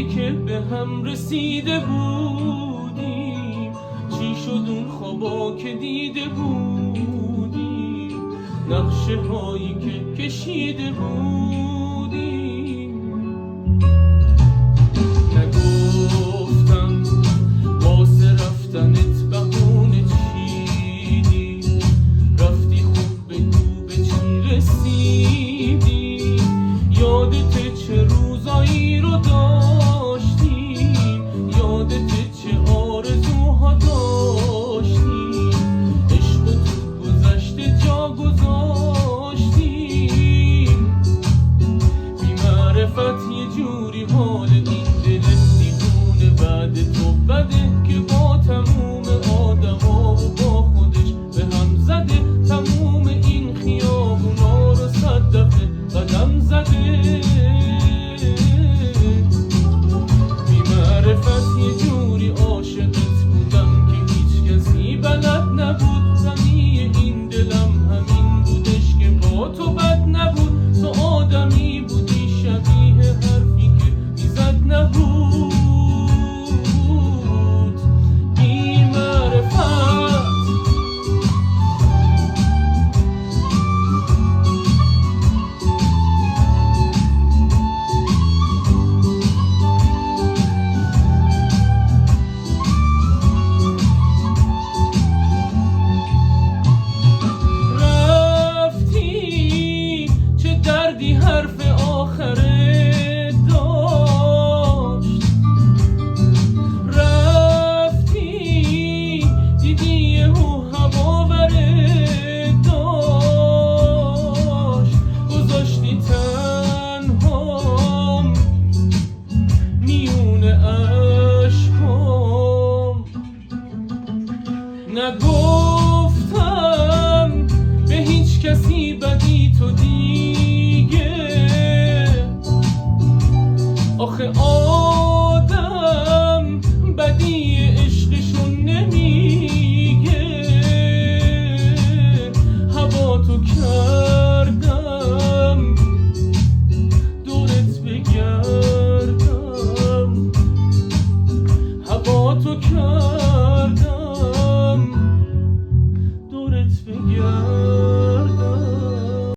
روزی که به هم رسیده بودیم، چی شد اون خوابا که دیده بودیم، نقشه هایی که کشیده بودیم. نگفتم واسه رفتنت بهونه چیدی، رفتی خوب بگو به چی رسیدی، یادت چه روزایی رو داشتیم، یادت چه آرزوها داشتیم، عشق تو گذشته جا گذاشتیم. بی معرفت یه جوری حال این دل دیوونه بعد تو بده که با تموم آدما و با خودش به هم زده، تموم این خیابونا رو 100 دفعه قدم زده. بی معرفت یه جوری عاشقت بودم که هیچ کسی بلد نبود، زمین این دلم همین بودش که با تو بد نبود، تو آدمی بودی شبیه حرفی که میزد نبود. بی معرفت رفتی چه دردی حرف آخره داشت، رفتی دیدی یهو هوا وره داشت، گذاشتی تنهام میون اشکام. نگفتم به هیچ کسی بدی تو دیگه، آخه آدم بدی عشقشون نمیگه. هوا تو کردم دورت بگردم، هوا تو کردم دورت بگردم.